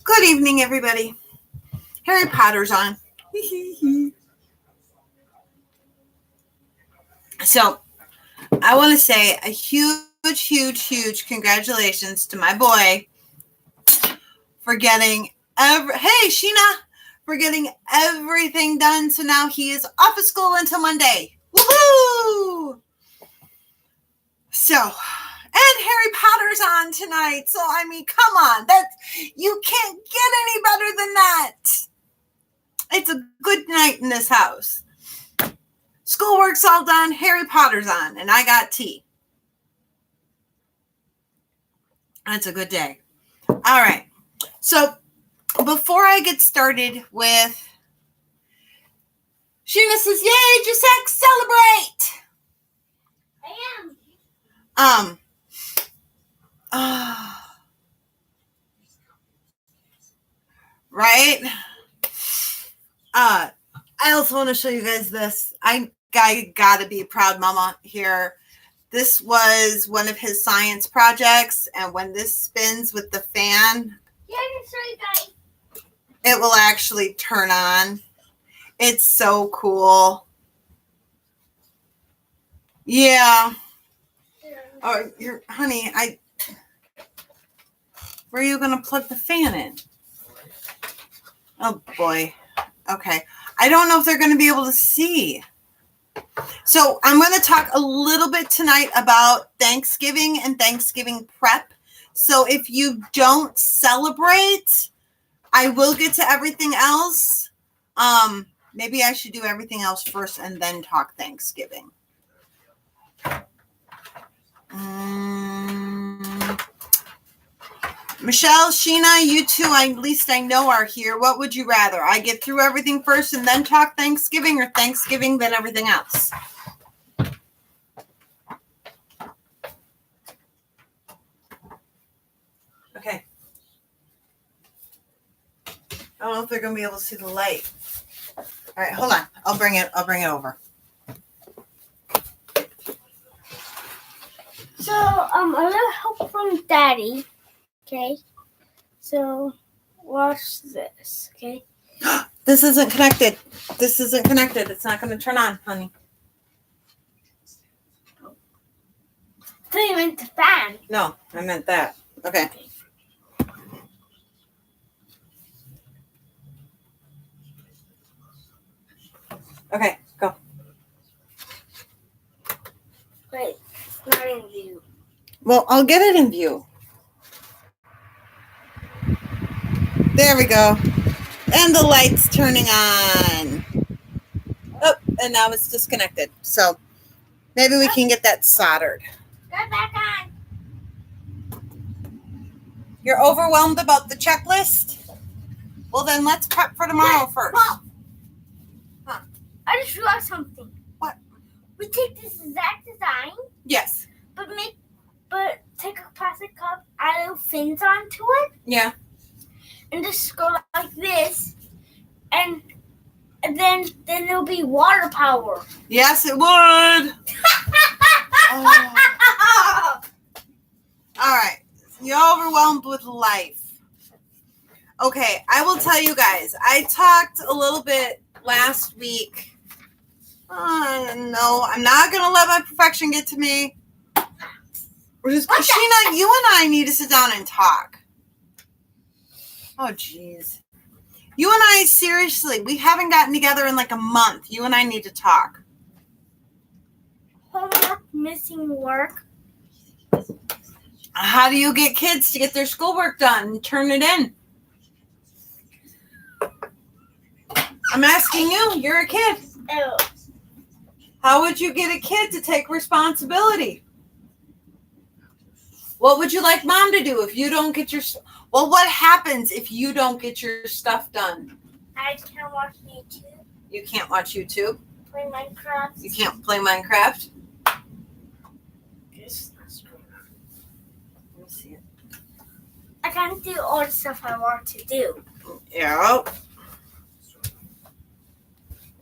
Good evening, everybody. Harry Potter's on. So, I want to say a huge congratulations to my boy for getting hey, Sheena, for getting everything done. So now he is off of school until Monday. Woohoo! So, and Harry Potter's on tonight. So, I mean, come on. You can't get any better than that. It's a good night in this house. Schoolwork's all done. Harry Potter's on. And I got tea. That's a good day. All right. So, before I get started with... Sheena says, yay, Giuseppe, celebrate! I am. Right? I also want to show you guys this. I gotta be a proud mama here. This was one of his science projects, and when this spins with the fan, I can show you guys. it will actually turn on. It's so cool. Yeah. Oh, honey, where are you going to plug the fan in? Oh, boy. Okay. I don't know if they're going to be able to see. So I'm going to talk a little bit tonight about Thanksgiving and Thanksgiving prep. So if you don't celebrate, I will get to everything else. Maybe I should do everything else first and then talk Thanksgiving. Michelle, Sheena, you two, at least I know are here. What would you rather? I get through everything first and then talk Thanksgiving, or Thanksgiving then everything else? Okay. I don't know if they're going to be able to see the light. All right, hold on. I'll bring it over. So, a little help from Daddy. Okay. So, watch this. Okay. This isn't connected. It's not going to turn on, honey. So you meant the fan? No, I meant that. Okay. Okay, go. Wait, it's not in view. Well, I'll get it in view. There we go. And the light's turning on. Oh, and now it's disconnected. So maybe we can get that soldered. Get back on. You're overwhelmed about the checklist? Well, then let's prep for tomorrow first. Mom, huh? I just realized something. What? We take this exact design. Yes. But take a plastic cup, add little fins onto it. Yeah. And just go like this, and then it'll be water power. Yes, it would. Oh. All right. You're overwhelmed with life. Okay, I will tell you guys. I talked a little bit last week. No, I'm not going to let my perfection get to me. Sheena, you and I need to sit down and talk. Oh, jeez. You and I, seriously, we haven't gotten together in like a month. You and I need to talk. Homework, missing work. How do you get kids to get their schoolwork done and turn it in? I'm asking you. You're a kid. Ew. How would you get a kid to take responsibility? What would you like mom to do if you don't get your... Well, what happens if you don't get your stuff done? I can't watch YouTube. You can't watch YouTube? Play Minecraft. You can't play Minecraft? Let me see it. I can't do all the stuff I want to do. Yeah.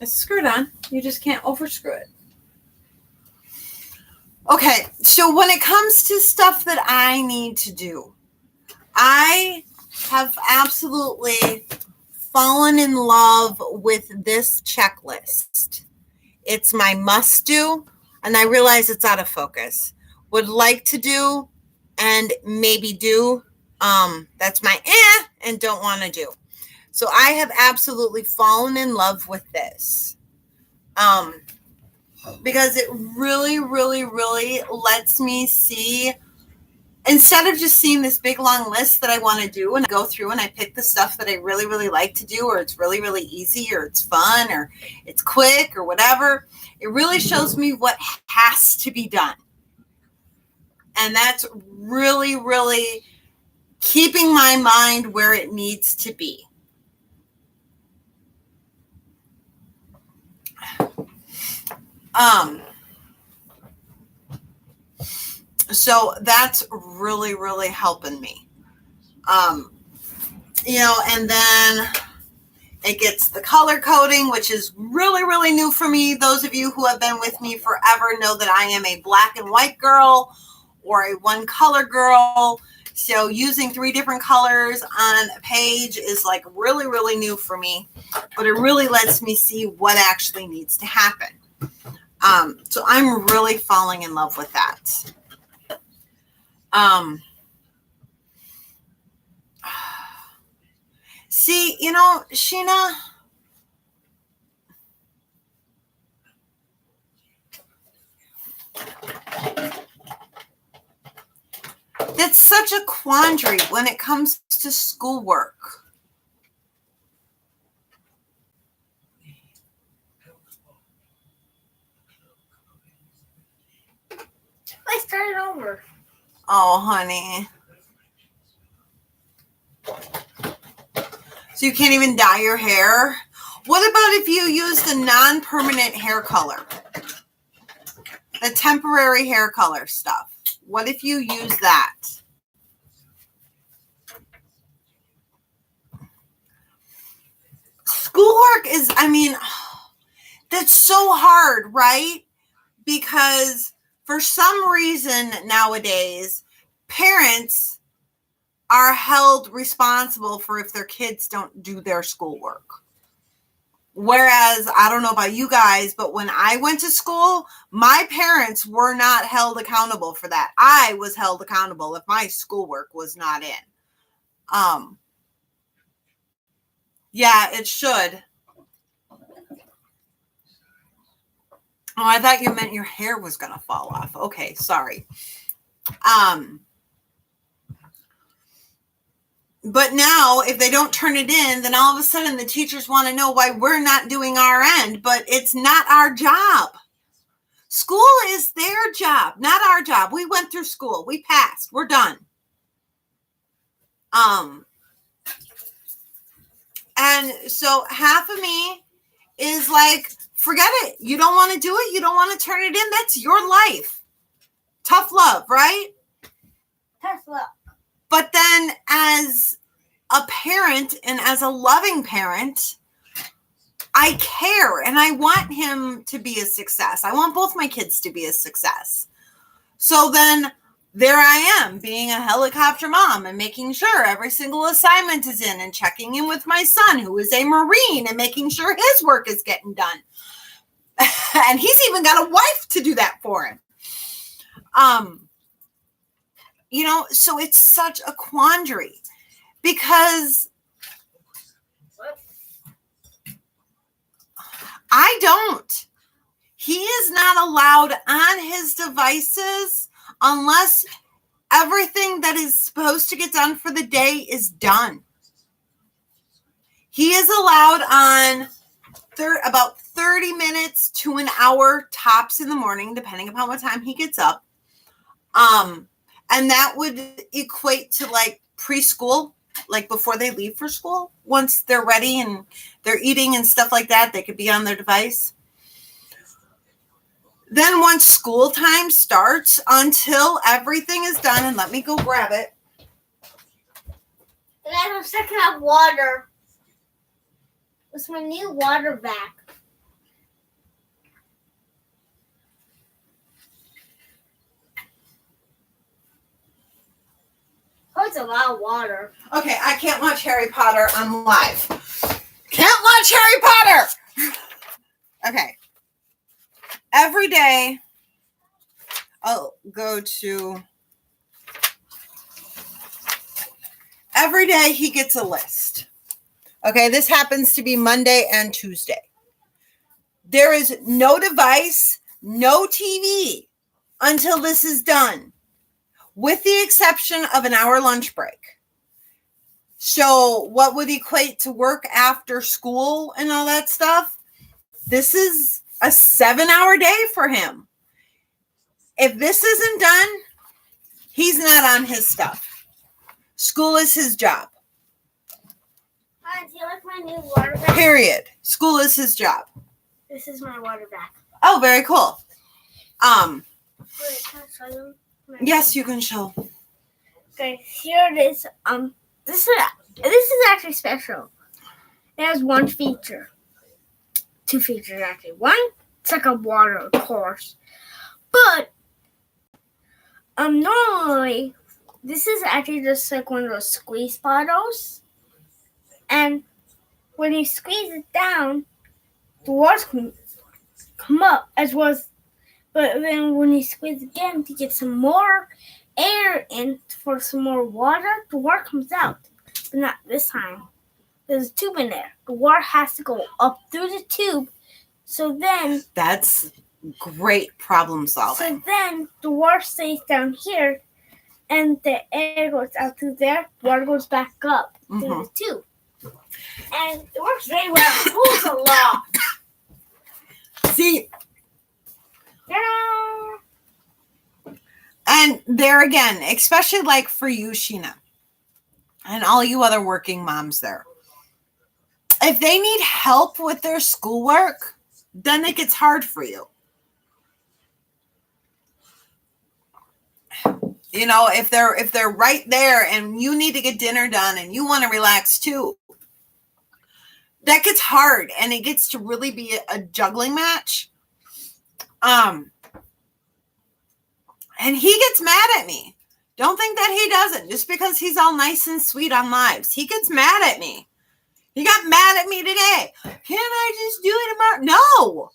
It's screwed on. You just can't overscrew it. Okay, so when it comes to stuff that I need to do, I have absolutely fallen in love with this checklist. It's my must do, and I realize it's out of focus. Would like to do and maybe do. That's my and don't want to do. So I have absolutely fallen in love with this. Because it really, really, really lets me see, instead of just seeing this big long list that I want to do and I go through and I pick the stuff that I really, really like to do, or it's really, really easy, or it's fun, or it's quick, or whatever. It really shows me what has to be done. And that's really, really keeping my mind where it needs to be. So that's really, really helping me. And then it gets the color coding, which is really, really new for me. Those of you who have been with me forever know that I am a black and white girl or a one color girl. So using 3 different colors on a page is like really, really new for me, but it really lets me see what actually needs to happen. So I'm really falling in love with that. See, Sheena, that's such a quandary when it comes to schoolwork. I started over. Oh, honey. So you can't even dye your hair? What about if you use the non-permanent hair color? The temporary hair color stuff. What if you use that? Schoolwork is, that's so hard, right? Because for some reason nowadays, parents are held responsible for if their kids don't do their schoolwork. Whereas, I don't know about you guys, but when I went to school, my parents were not held accountable for that. I was held accountable if my schoolwork was not in. Yeah, it should. Oh, I thought you meant your hair was going to fall off. Okay, sorry. But now, if they don't turn it in, then all of a sudden the teachers want to know why we're not doing our end, but it's not our job. School is their job, not our job. We went through school. We passed. We're done. And so half of me is like, forget it. You don't want to do it. You don't want to turn it in. That's your life. Tough love, right? Tough love. But then as a parent and as a loving parent, I care and I want him to be a success. I want both my kids to be a success. So then there I am being a helicopter mom and making sure every single assignment is in and checking in with my son who is a Marine and making sure his work is getting done. And he's even got a wife to do that for him. So it's such a quandary because I don't. He is not allowed on his devices unless everything that is supposed to get done for the day is done. He is allowed on about 30 minutes to an hour tops in the morning, depending upon what time he gets up. And that would equate to like preschool, like before they leave for school. Once they're ready and they're eating and stuff like that, they could be on their device. Then once school time starts until everything is done, and let me go grab it. And I was sucking up water. It's my new water back. Oh, it's That's a lot of water. Okay, I can't watch Harry Potter on live. Can't watch Harry Potter! Okay. Every day, I'll go to... Every day, he gets a list. Okay, this happens to be Monday and Tuesday. There is no device, no TV until this is done, with the exception of an hour lunch break. So what would equate to work after school and all that stuff? This is a 7-hour day for him. If this isn't done, he's not on his stuff. School is his job. Do you like my new water bag? Period. School is his job. This is my water bag. Oh, very cool. Wait, can I show you? Yes, you can show. Okay, here it is. This is actually special. It has one feature. 2 features actually. One, it's like a water course. But normally this is actually just like one of those squeeze bottles. And when you squeeze it down, the water can come up as well as, but then when you squeeze again to get some more air in for some more water, the water comes out. But not this time. There's a tube in there. The water has to go up through the tube. So then That's great problem solving. So then the water stays down here and the air goes out through there, water goes back up through the tube. And it works very well. It pulls a lot. See, Ta-da! and there again, especially like for you, Sheena, and all you other working moms there, if they need help with their schoolwork, then it gets hard for you. You know, if they're right there and you need to get dinner done and you want to relax too, that gets hard and it gets to really be a juggling match. And he gets mad at me. Don't think that he doesn't, just because he's all nice and sweet on lives. He gets mad at me. He got mad at me today. Can't I just do it tomorrow? No,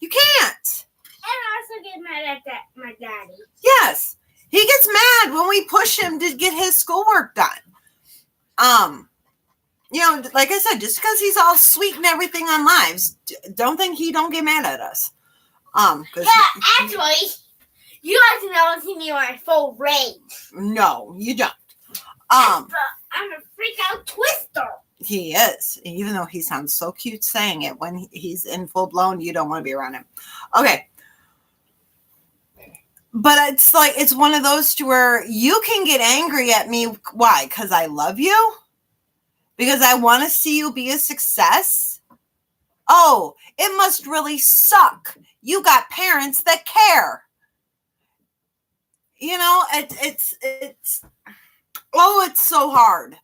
you can't. And I also get mad at my daddy. Yes. He gets mad when we push him to get his schoolwork done. You know, like I said, just because he's all sweet and everything on lives, don't think he don't get mad at us. Actually, you guys never see me when I full rage. No, you don't. I'm a freak out twister. He is, even though he sounds so cute saying it. When he's in full blown, you don't want to be around him. Okay. But it's like, it's one of those to where you can get angry at me. Why? Because I love you? Because I want to see you be a success? Oh, it must really suck. You got parents that care. You know, it's so hard.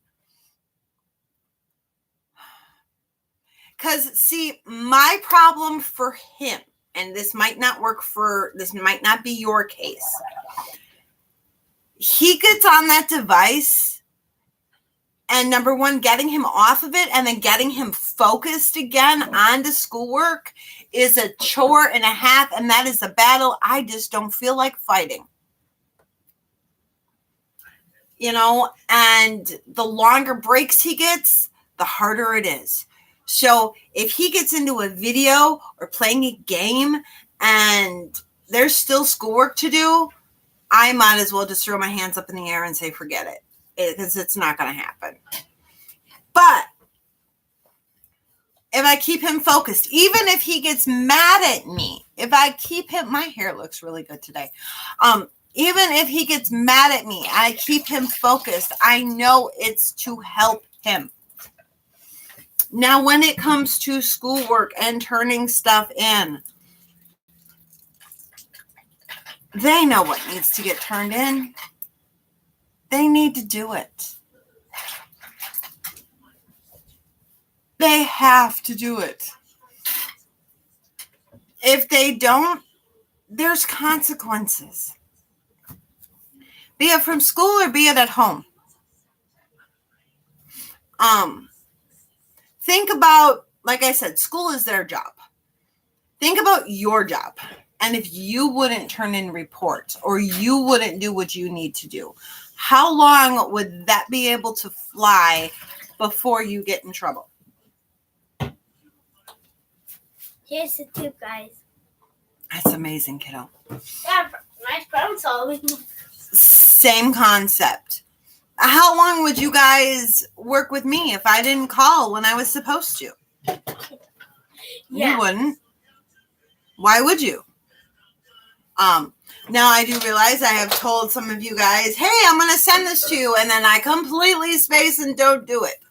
Because, see, my problem for him, and this might not be your case. He gets on that device, and number one, getting him off of it and then getting him focused again onto schoolwork is a chore and a half, and that is a battle I just don't feel like fighting. You know, and the longer breaks he gets, the harder it is. So if he gets into a video or playing a game and there's still schoolwork to do, I might as well just throw my hands up in the air and say, forget it, because it's not going to happen. But if I keep him focused, even if he gets mad at me, if I keep him, my hair looks really good today. Even if he gets mad at me, I keep him focused. I know it's to help him. Now, when it comes to schoolwork and turning stuff in, they know what needs to get turned in. They need to do it. They have to do it. If they don't, there's consequences. Be it from school or be it at home. Think about, like I said, school is their job. Think about your job. And if you wouldn't turn in reports or you wouldn't do what you need to do, how long would that be able to fly before you get in trouble? Here's the tip, guys. That's amazing, kiddo. Yeah, nice problem solving. Same concept. How long would you guys work with me if I didn't call when I was supposed to? Yeah. You wouldn't. Why would you? Now I do realize I have told some of you guys, hey, I'm going to send this to you, and then I completely space and don't do it.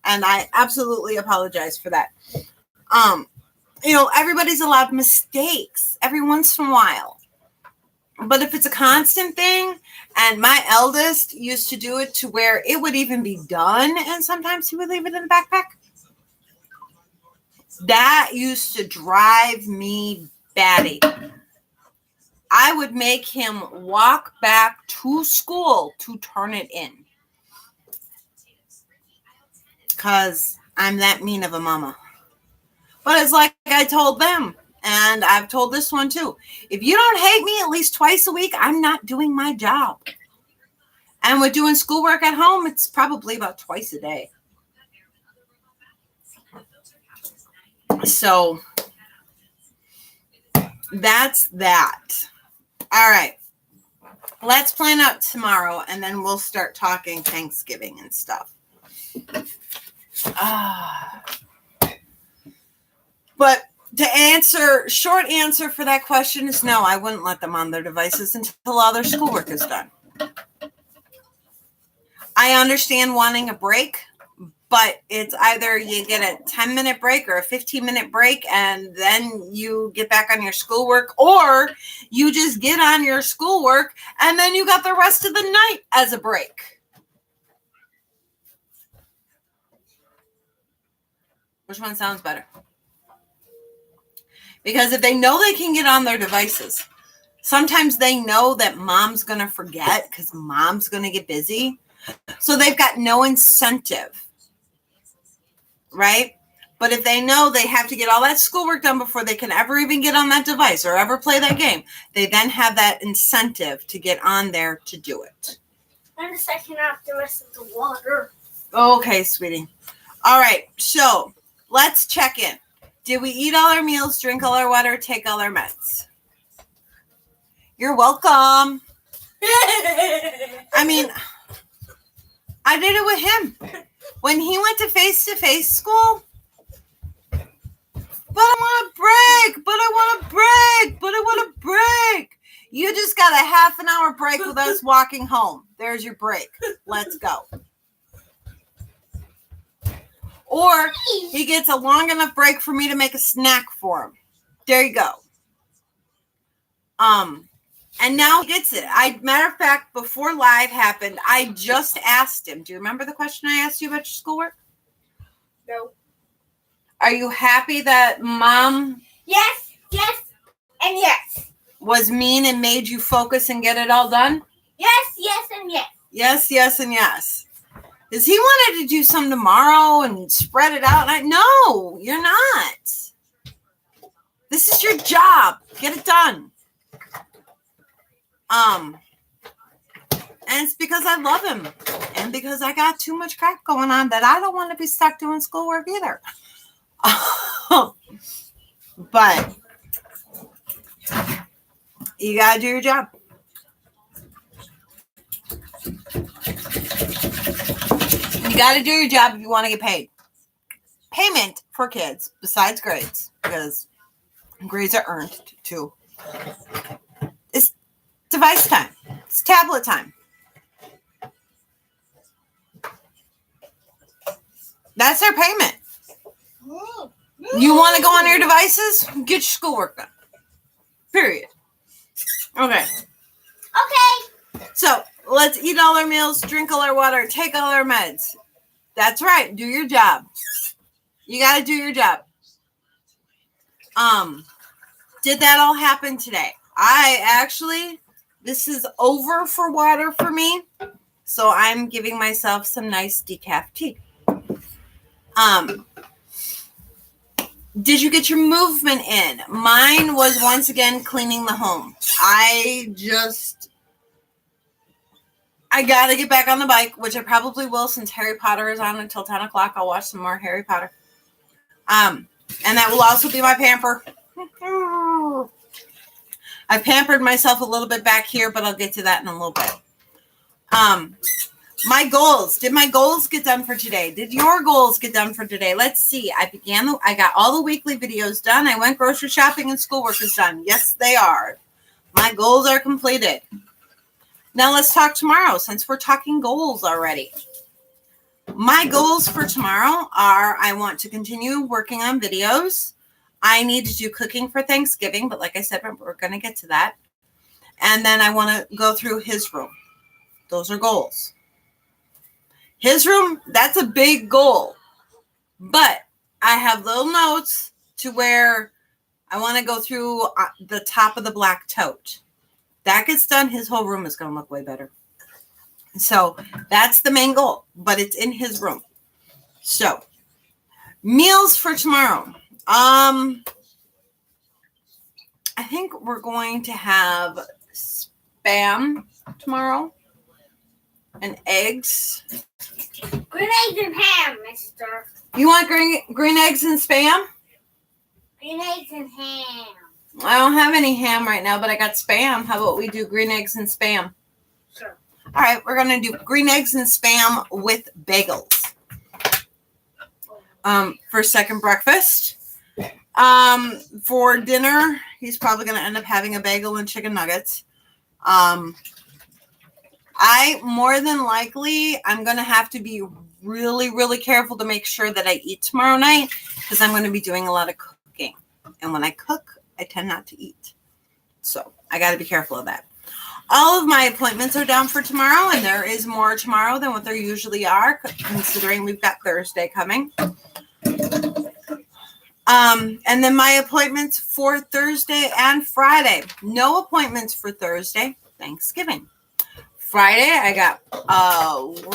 And I absolutely apologize for that. Everybody's allowed mistakes every once in a while. But if it's a constant thing, and my eldest used to do it to where it would even be done, and sometimes he would leave it in the backpack. That used to drive me batty. I would make him walk back to school to turn it in. Because I'm that mean of a mama. But it's like I told them, and I've told this one too. If you don't hate me at least twice a week, I'm not doing my job. And with doing schoolwork at home, it's probably about twice a day. So that's that. All right. Let's plan out tomorrow, and then we'll start talking Thanksgiving and stuff. But short answer for that question is no, I wouldn't let them on their devices until all their schoolwork is done. I understand wanting a break, but it's either you get a 10-minute break or a 15-minute break, and then you get back on your schoolwork, or you just get on your schoolwork, and then you got the rest of the night as a break. Which one sounds better? Because if they know they can get on their devices, sometimes they know that mom's going to forget because mom's going to get busy. So they've got no incentive, right? But if they know they have to get all that schoolwork done before they can ever even get on that device or ever play that game, they then have that incentive to get on there to do it. I'm just checking out the rest of the water. Okay, sweetie. All right, so let's check in. Did we eat all our meals, drink all our water, take all our meds? You're welcome. I mean, I did it with him. When he went to face-to-face school, but I want a break. You just got a half an hour break with us walking home. There's your break. Let's go. Or he gets a long enough break for me to make a snack for him. There you go. And now he gets it. Matter of fact, before live happened, I just asked him. Do you remember the question I asked you about your schoolwork? No. Are you happy that mom Yes, and yes. was mean and made you focus and get it all done? Yes, and yes. Yes, and yes. Because he wanted to do some tomorrow and spread it out. And no, you're not. This is your job. Get it done. And it's because I love him. And because I got too much crap going on that I don't want to be stuck doing schoolwork either. But you got to do your job. You got to do your job if you want to get paid. Payment for kids, besides grades, because grades are earned too. It's device time. It's tablet time. That's their payment. You want to go on your devices? Get your schoolwork done. Period. Okay. So let's eat all our meals, drink all our water, take all our meds. That's right. Do your job. You got to do your job. Did that all happen today? This is over for water for me. So I'm giving myself some nice decaf tea. Did you get your movement in? Mine was once again cleaning the home. I got to get back on the bike, which I probably will since Harry Potter is on until 10 o'clock. I'll watch some more Harry Potter. And that will also be my pamper. I've pampered myself a little bit back here, but I'll get to that in a little bit. My goals. Did my goals get done for today? Did your goals get done for today? Let's see. I got all the weekly videos done. I went grocery shopping and schoolwork is done. Yes, they are. My goals are completed. Now let's talk tomorrow since we're talking goals already. My goals for tomorrow are I want to continue working on videos. I need to do cooking for Thanksgiving, but like I said, we're going to get to that. And then I want to go through his room. Those are goals. His room, that's a big goal. But I have little notes to where I want to go through the top of the black tote. That gets done, his whole room is going to look way better. So that's the main goal, but it's in his room. So meals for tomorrow. I think we're going to have Spam tomorrow and eggs. Green eggs and ham, mister. You want green eggs and Spam? Green eggs and ham. I don't have any ham right now, but I got Spam. How about we do green eggs and Spam? Sure. All right, we're going to do green eggs and Spam with bagels. For second breakfast. For dinner, he's probably going to end up having a bagel and chicken nuggets. More than likely, I'm going to have to be really, really careful to make sure that I eat tomorrow night because I'm going to be doing a lot of cooking. And when I cook, I tend not to eat. So I got to be careful of that. All of my appointments are down for tomorrow, and there is more tomorrow than what there usually are, considering we've got Thursday coming. And then my appointments for Thursday and Friday. No appointments for Thursday, Thanksgiving. Friday, I got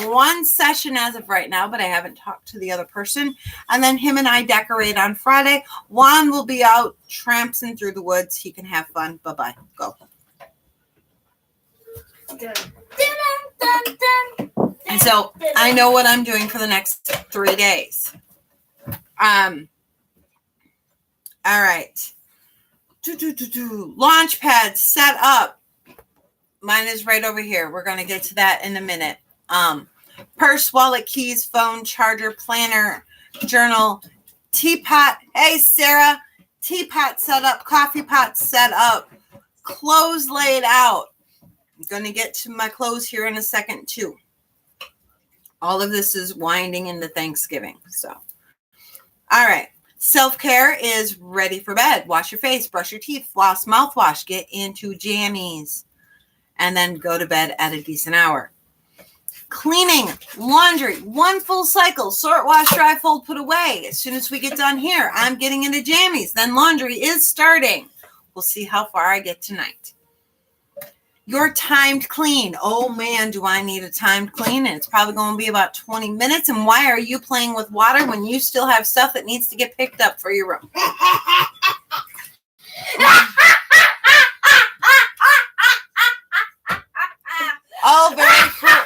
one session as of right now, but I haven't talked to the other person. And then him and I decorate on Friday. Juan will be out tramping through the woods. He can have fun. Bye-bye. Go. And so I know what I'm doing for the next 3 days. All right. Launch pad set up. Mine is right over here. We're going to get to that in a minute. Purse, wallet, keys, phone, charger, planner, journal, teapot. Hey, Sarah. Teapot set up. Coffee pot set up. Clothes laid out. I'm going to get to my clothes here in a second, too. All of this is winding into Thanksgiving. So, all right. Self-care is ready for bed. Wash your face, brush your teeth, floss, mouthwash, get into jammies, and then go to bed at a decent hour. Cleaning, laundry, one full cycle, sort, wash, dry, fold, put away. As soon as we get done here, I'm getting into jammies. Then laundry is starting. We'll see how far I get tonight. Your timed clean. Oh, man, do I need a timed clean? And it's probably going to be about 20 minutes. And why are you playing with water when you still have stuff that needs to get picked up for your room? Oh, very cool.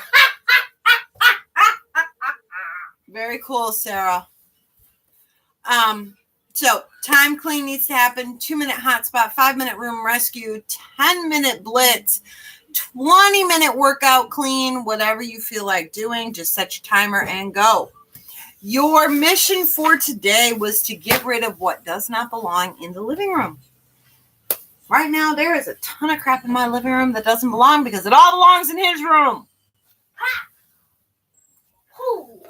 Very cool, Sarah. So time clean needs to happen. 2-minute hotspot, 5-minute room rescue, 10-minute blitz, 20-minute workout clean, whatever you feel like doing. Just set your timer and go. Your mission for today was to get rid of what does not belong in the living room. Right now, there is a ton of crap in my living room that doesn't belong because it all belongs in his room.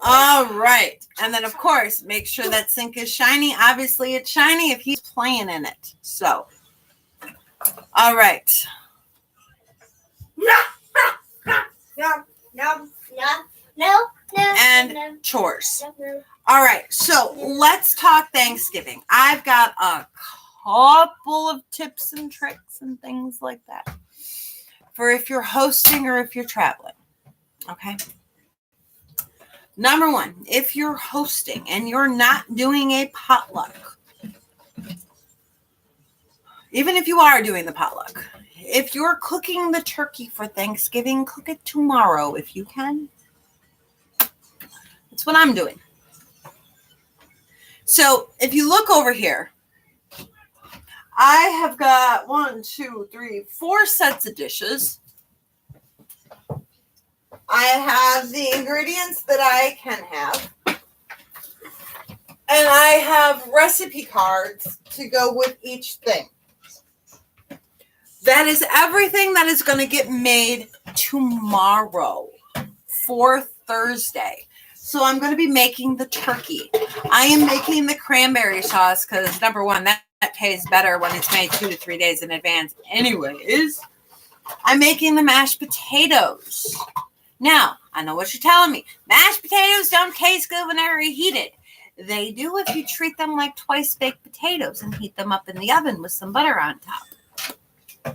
All right. And then, of course, make sure that sink is shiny. Obviously, it's shiny if he's playing in it. So, all right. No. And chores. All right. So, let's talk Thanksgiving. I've got a couple of tips and tricks and things like that for if you're hosting or if you're traveling. Okay. Number one, if you're hosting and you're not doing a potluck, even if you are doing the potluck, if you're cooking the turkey for Thanksgiving, cook it tomorrow if you can. That's what I'm doing. So if you look over here, I have got 4 sets of dishes. I have the ingredients that I can have. And I have recipe cards to go with each thing. That is everything that is going to get made tomorrow for Thursday. So I'm going to be making the turkey. I am making the cranberry sauce because, number one, that tastes better when it's made 2 to 3 days in advance. Anyways, I'm making the mashed potatoes. Now, I know what you're telling me. Mashed potatoes don't taste good when they're reheated. They do if you treat them like twice baked potatoes and heat them up in the oven with some butter on top.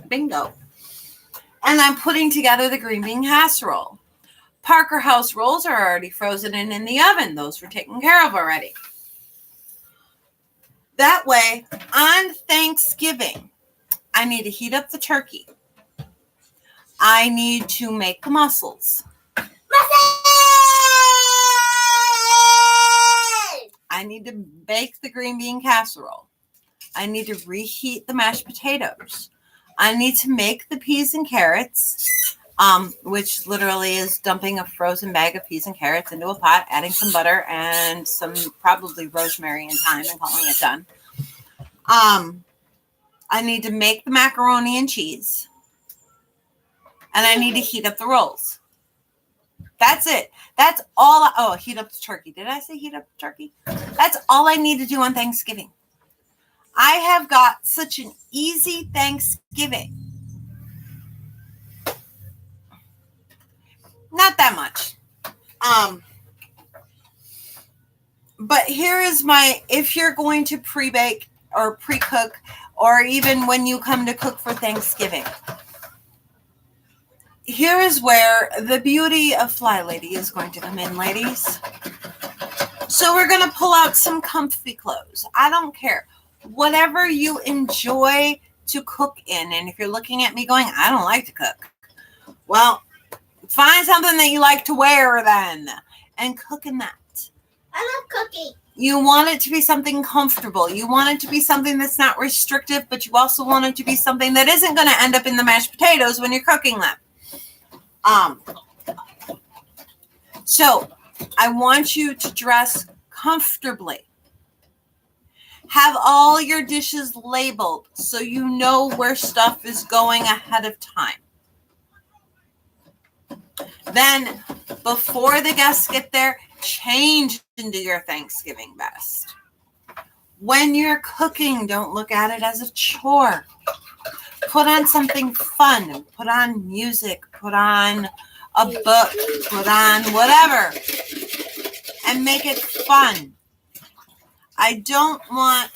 Bingo. And I'm putting together the green bean casserole. Parker House rolls are already frozen and in the oven. Those were taken care of already. That way, on Thanksgiving, I need to heat up the turkey. I need to make the mussels. I need to bake the green bean casserole. I need to reheat the mashed potatoes. I need to make the peas and carrots, which literally is dumping a frozen bag of peas and carrots into a pot, adding some butter and some probably rosemary and thyme and calling it done. I need to make the macaroni and cheese. And I need to heat up the rolls. That's it. That's all. Heat up the turkey. Did I say heat up the turkey? That's all I need to do on Thanksgiving. I have got such an easy Thanksgiving. Not that much. But here is if you're going to pre-bake or pre-cook, or even when you come to cook for Thanksgiving, here is where the beauty of Fly Lady is going to come in, ladies. So we're going to pull out some comfy clothes. I don't care. Whatever you enjoy to cook in. And if you're looking at me going, I don't like to cook. Well, find something that you like to wear then and cook in that. I love cooking. You want it to be something comfortable. You want it to be something that's not restrictive, but you also want it to be something that isn't going to end up in the mashed potatoes when you're cooking them. So I want you to dress comfortably. Have all your dishes labeled so you know where stuff is going ahead of time. Then, before the guests get there, change into your Thanksgiving best. When you're cooking, don't look at it as a chore. Put on something fun. Put on music. Put on a book. Put on whatever. And make it fun. I don't want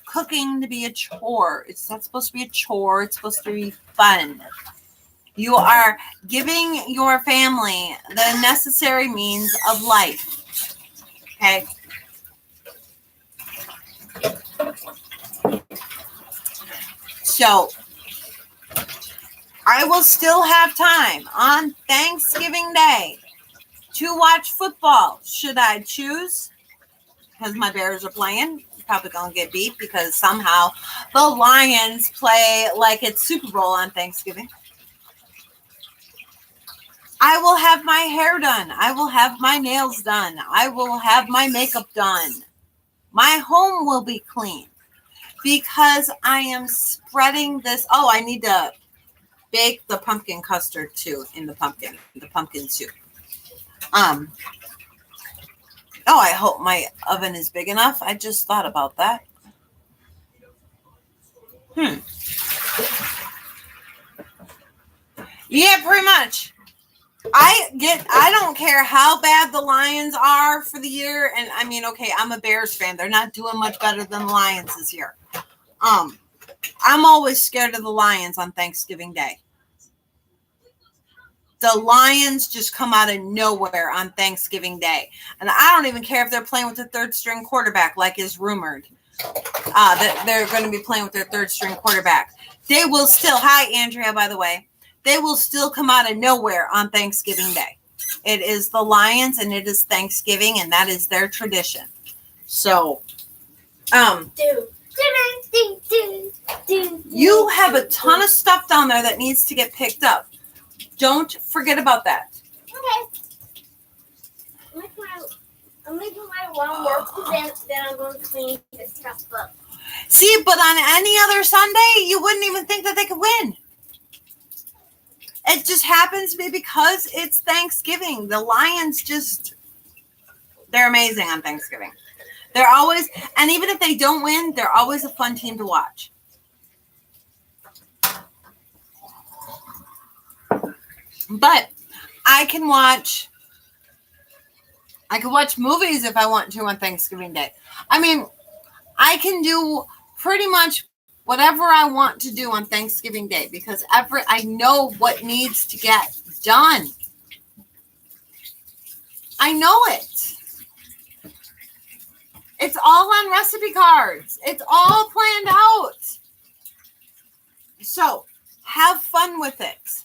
cooking to be a chore. It's not supposed to be a chore. It's supposed to be fun. You are giving your family the necessary means of life. Okay? So, I will still have time on Thanksgiving Day to watch football, should I choose, because my Bears are playing. Probably going to get beat because somehow the Lions play like it's Super Bowl on Thanksgiving. I will have my hair done. I will have my nails done. I will have my makeup done. My home will be clean because I am spreading this. Oh, I need to bake the pumpkin custard too in the pumpkin soup. Oh, I hope my oven is big enough. I just thought about that. Yeah, pretty much. I don't care how bad the Lions are for the year. And I mean, okay, I'm a Bears fan. They're not doing much better than the Lions this year. I'm always scared of the Lions on Thanksgiving Day. The Lions just come out of nowhere on Thanksgiving Day. And I don't even care if they're playing with the third string quarterback, like is rumored. That they're going to be playing with their third string quarterback. They will still, hi Andrea, by the way, they will still come out of nowhere on Thanksgiving Day. It is the Lions and it is Thanksgiving and that is their tradition. So, you have a ton of stuff down there that needs to get picked up. Don't forget about that. Okay. I'm making my one work then I'm going to clean this stuff up. See, but on any other Sunday, you wouldn't even think that they could win. It just happens to be because it's Thanksgiving. The Lions they're amazing on Thanksgiving. They're always, and even if they don't win, they're always a fun team to watch. But I can watch movies if I want to on Thanksgiving Day. I mean, I can do pretty much whatever I want to do on Thanksgiving Day because I know what needs to get done. I know it. It's all on recipe cards. It's all planned out. So, have fun with it.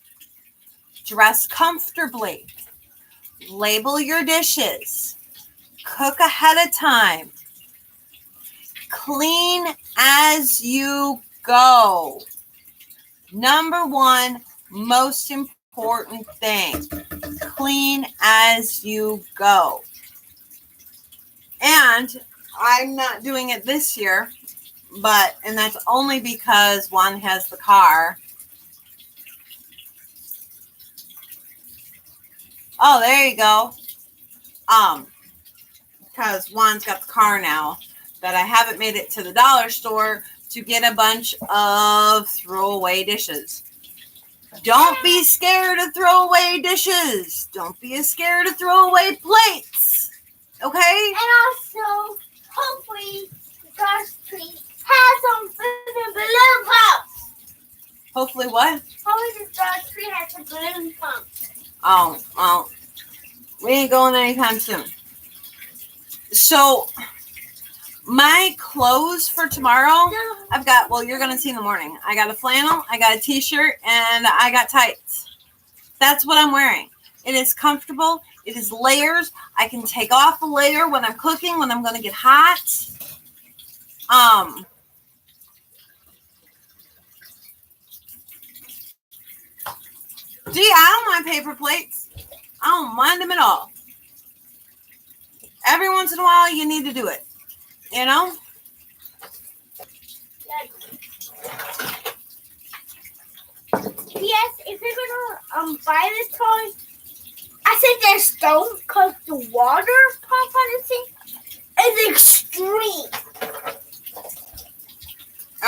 Dress comfortably. Label your dishes. Cook ahead of time. Clean as you go. Number one, most important thing. Clean as you go. And I'm not doing it this year, and that's only because Juan has the car. Oh, there you go. Because Juan's got the car now, but I haven't made it to the dollar store to get a bunch of throwaway dishes. Don't be scared to throw away dishes. Don't be scared to throw away plates. Okay? And also, hopefully, the Dollar Tree has some balloon pumps. Hopefully what? Hopefully, the Dollar Tree has some balloon pumps. Oh, well, we ain't going anytime soon. So, my clothes for tomorrow, I've got, well, you're going to see in the morning. I got a flannel, I got a t-shirt, and I got tights. That's what I'm wearing. It is comfortable. It is layers. I can take off a layer when I'm cooking, when I'm going to get hot. Gee, I don't mind paper plates. I don't mind them at all. Every once in a while, you need to do it. You know? Yes, if you're gonna buy this toy, I suggest don't because the water pump on this thing is extreme.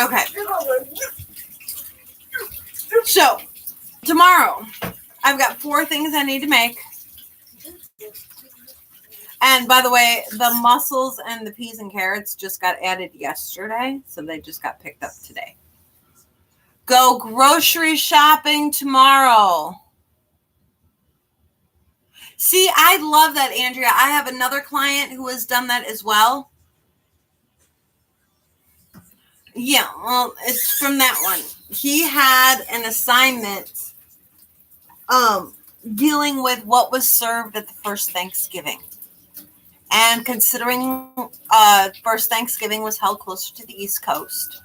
Okay. So, tomorrow, I've got 4 things I need to make. And by the way, the mussels and the peas and carrots just got added yesterday, so they just got picked up today. Go grocery shopping tomorrow. See, I love that, Andrea. I have another client who has done that as well. Yeah, well, it's from that one. He had an assignment dealing with what was served at the first Thanksgiving. And considering first Thanksgiving was held closer to the East Coast,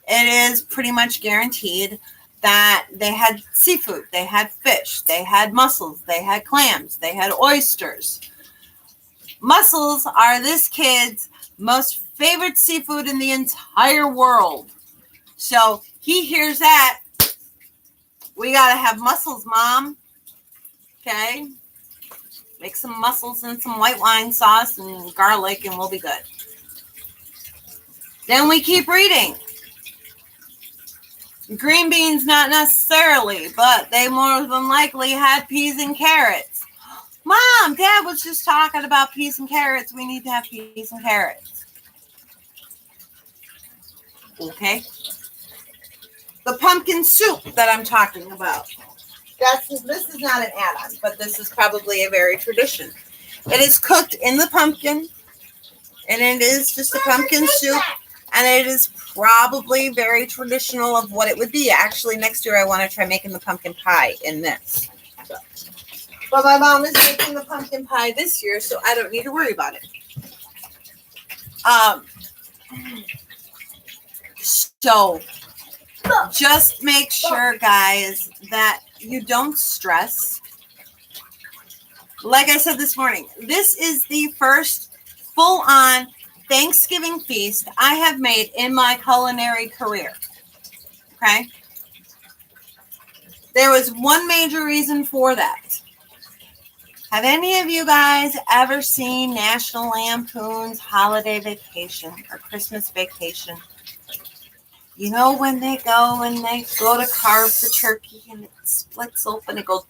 it is pretty much guaranteed that they had seafood, they had fish, they had mussels, they had clams, they had oysters. Mussels are this kid's most favorite seafood in the entire world. So he hears that. We got to have mussels, Mom. Okay. Make some mussels and some white wine sauce and garlic and we'll be good. Then we keep reading. Green beans, not necessarily, but they more than likely had peas and carrots. Mom, Dad was just talking about peas and carrots. We need to have peas and carrots. Okay. The pumpkin soup that I'm talking about. This is not an add-on, but this is probably a very tradition. It is cooked in the pumpkin, and it is just a pumpkin soup, and it is probably very traditional of what it would be. Actually, next year I want to try making the pumpkin pie in this. But my mom is making the pumpkin pie this year, so I don't need to worry about it. So just make sure, guys, that you don't stress. Like I said this morning, this is the first full-on Thanksgiving feast I have made in my culinary career. Okay? There was one major reason for that. Have any of you guys ever seen National Lampoon's Holiday Vacation or Christmas Vacation? You know when they go to carve the turkey and it splits open, it goes.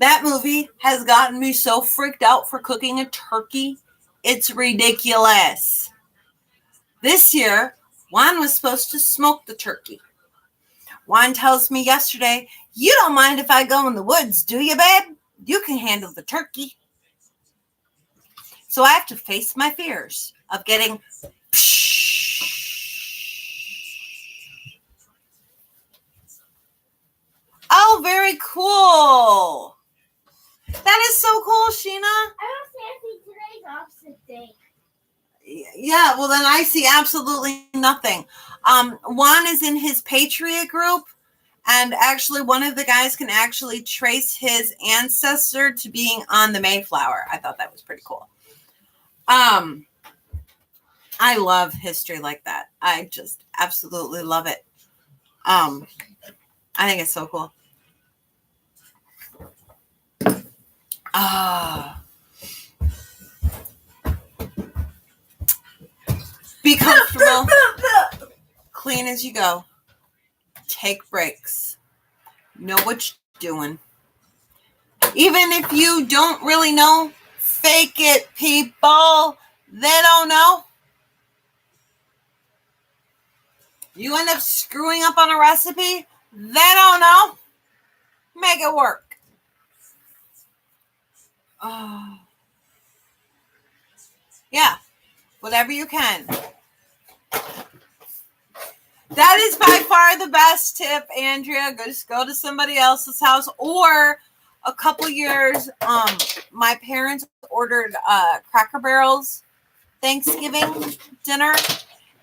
That movie has gotten me so freaked out for cooking a turkey. It's ridiculous. This year, Juan was supposed to smoke the turkey. Juan tells me yesterday, "You don't mind if I go in the woods, do you, babe? You can handle the turkey." So I have to face my fears of getting Oh, very cool. That is so cool, Sheena. I don't see today's opposite day. Yeah, well then I see absolutely nothing. Juan is in his Patriot group, and actually one of the guys can actually trace his ancestor to being on the Mayflower. I thought that was pretty cool. I love history like that. I just absolutely love it. I think it's so cool. Be comfortable. Clean as you go. Take breaks. Know what you're doing. Even if you don't really know, fake it, people. They don't know. You end up screwing up on a recipe. They don't know. Make it work. Yeah. Whatever you can. That is by far the best tip, Andrea. Just go to somebody else's house. Or a couple years, my parents ordered Cracker Barrel's Thanksgiving dinner.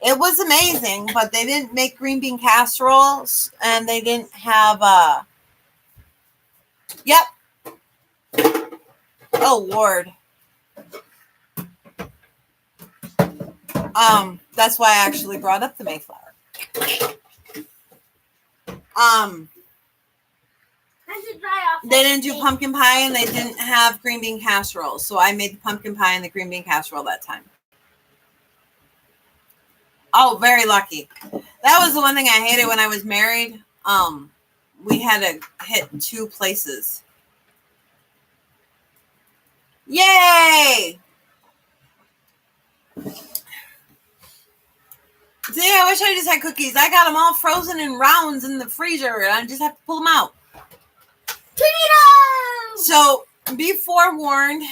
It was amazing, but they didn't make green bean casseroles, and they didn't have Yep. Oh, Lord. That's why I actually brought up the Mayflower. They didn't do pumpkin pie, and they didn't have green bean casserole, so I made the pumpkin pie and the green bean casserole that time. Oh, very lucky. That was the one thing I hated when I was married. We had to hit 2 places. Yay! See, I wish I just had cookies. I got them all frozen in rounds in the freezer, and I just have to pull them out. So, be forewarned.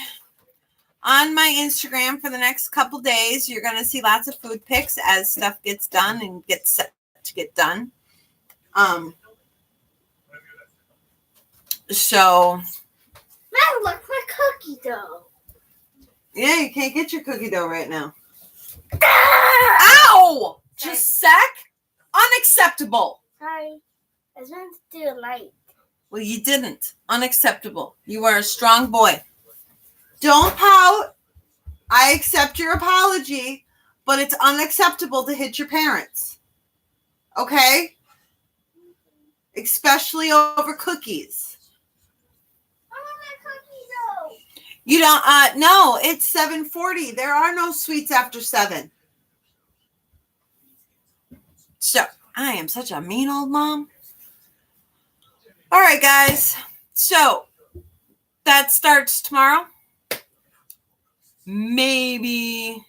On my Instagram for the next couple days, you're going to see lots of food pics as stuff gets done and gets set to get done. So. That looks like cookie dough. Yeah, you can't get your cookie dough right now. Ow! Just sec? Unacceptable. Sorry. I was meant to do a light. Well, you didn't. Unacceptable. You are a strong boy. Don't pout. I accept your apology, but it's unacceptable to hit your parents. Okay? Especially over cookies. I want my cookie dough. You don't, no, it's 7:40. There are no sweets after 7. So, I am such a mean old mom. All right, guys. So, that starts tomorrow. Maybe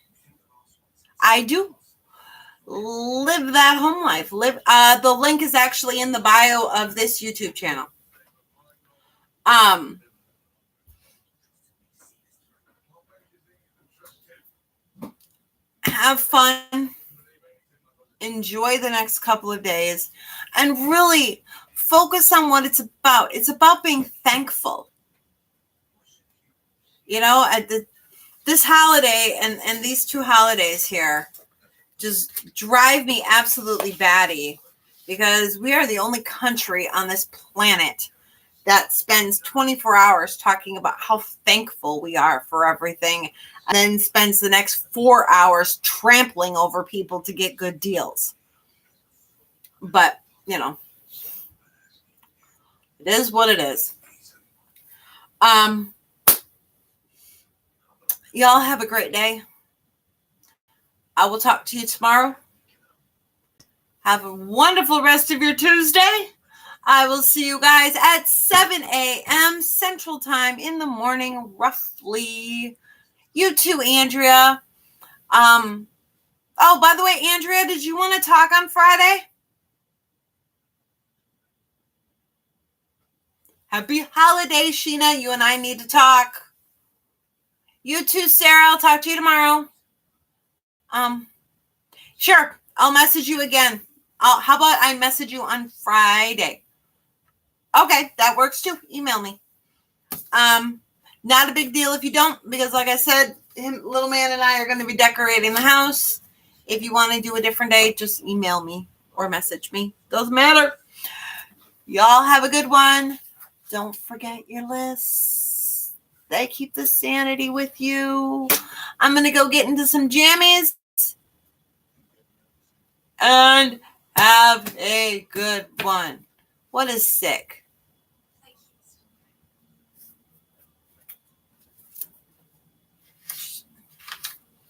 I do. live that home life. Live. The link is actually in the bio of this YouTube channel. Have fun. Enjoy the next couple of days, and really focus on what it's about. It's about being thankful. You know, this holiday and these two holidays here just drive me absolutely batty, because we are the only country on this planet that spends 24 hours talking about how thankful we are for everything, and then spends the next 4 hours trampling over people to get good deals. But, you know, it is what it is. Y'all have a great day. I will talk to you tomorrow. Have a wonderful rest of your Tuesday. I will see you guys at 7 a.m. Central Time in the morning, roughly. You too, Andrea. Oh, by the way, Andrea, did you want to talk on Friday? Happy holidays, Sheena. You and I need to talk. You too, Sarah. I'll talk to you tomorrow. Sure. I'll message you again. How about I message you on Friday? Okay, that works too. Email me. Not a big deal if you don't, because like I said, little man and I are going to be decorating the house. If you want to do a different day, just email me or message me. Doesn't matter. Y'all have a good one. Don't forget your lists. They keep the sanity with you. I'm going to go get into some jammies. And have a good one. What is sick?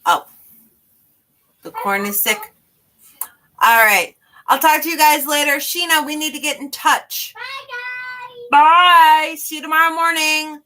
Oh, the corn is sick. All right. I'll talk to you guys later. Sheena, we need to get in touch. Bye, guys. Bye. See you tomorrow morning.